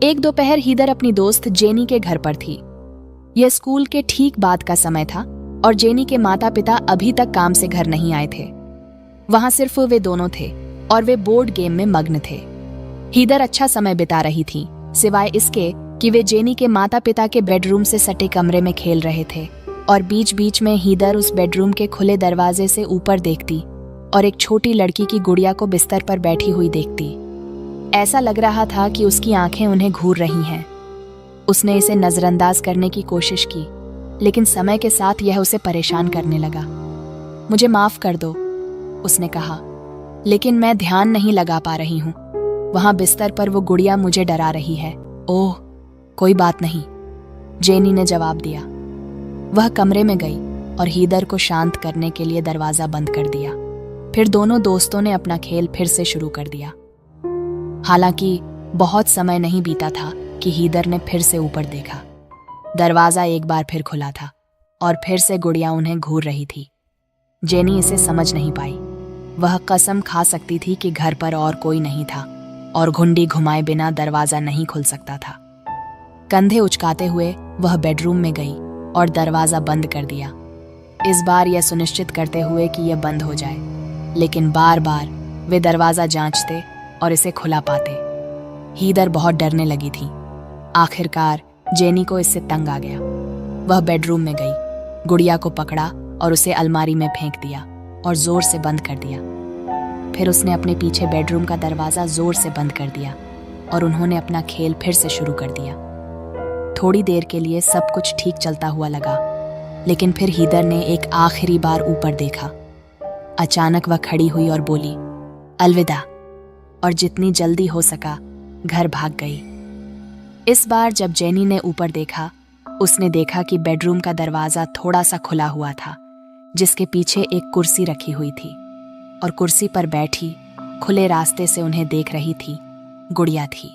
एक दोपहर हीदर अपनी दोस्त जेनी के घर पर थी। यह स्कूल के ठीक बाद का समय था और जेनी के माता पिता अभी तक काम से घर नहीं आए थे। वहां सिर्फ वे दोनों थे और वे बोर्ड गेम में मग्न थे। हीदर अच्छा समय बिता रही थी, सिवाय इसके कि वे जेनी के माता पिता के बेडरूम से सटे कमरे में खेल रहे थे और बीच बीच में हीदर उस बेडरूम के खुले दरवाजे से ऊपर देखती और एक छोटी लड़की की गुड़िया को बिस्तर पर बैठी हुई देखती। ऐसा लग रहा था कि उसकी आंखें उन्हें घूर रही हैं। उसने इसे नजरअंदाज करने की कोशिश की, लेकिन समय के साथ यह उसे परेशान करने लगा। मुझे माफ कर दो, उसने कहा, लेकिन मैं ध्यान नहीं लगा पा रही हूं। वहां बिस्तर पर वो गुड़िया मुझे डरा रही है। ओह, कोई बात नहीं, जेनी ने जवाब दिया। वह कमरे में गई और हीदर को शांत करने के लिए दरवाजा बंद कर दिया। फिर दोनों दोस्तों ने अपना खेल फिर से शुरू कर दिया। हालांकि बहुत समय नहीं बीता था कि हीदर ने फिर से ऊपर देखा। दरवाजा एक बार फिर खुला था और फिर से गुड़िया उन्हें घूर रही थी। जेनी इसे समझ नहीं पाई। वह कसम खा सकती थी कि घर पर और कोई नहीं था और घुंडी घुमाए बिना दरवाजा नहीं खुल सकता था। कंधे उचकाते हुए वह बेडरूम में गई और दरवाजा बंद कर दिया, इस बार यह सुनिश्चित करते हुए कि यह बंद हो जाए। लेकिन बार बार वे दरवाजा जांचते और इसे खुला पाते। हीदर बहुत डरने लगी थी। आखिरकार जेनी को इससे तंग आ गया। वह बेडरूम में गई, गुड़िया को पकड़ा और उसे अलमारी में फेंक दिया और जोर से बंद कर दिया। फिर उसने अपने पीछे बेडरूम का दरवाजा जोर से बंद कर दिया और उन्होंने अपना खेल फिर से शुरू कर दिया। थोड़ी देर के लिए सब कुछ ठीक चलता हुआ लगा, लेकिन फिर हीदर ने एक आखिरी बार ऊपर देखा। अचानक वह खड़ी हुई और बोली, अलविदा, और जितनी जल्दी हो सका घर भाग गई। इस बार जब जेनी ने ऊपर देखा, उसने देखा कि बेडरूम का दरवाजा थोड़ा सा खुला हुआ था, जिसके पीछे एक कुर्सी रखी हुई थी और कुर्सी पर बैठी खुले रास्ते से उन्हें देख रही थी गुड़िया थी।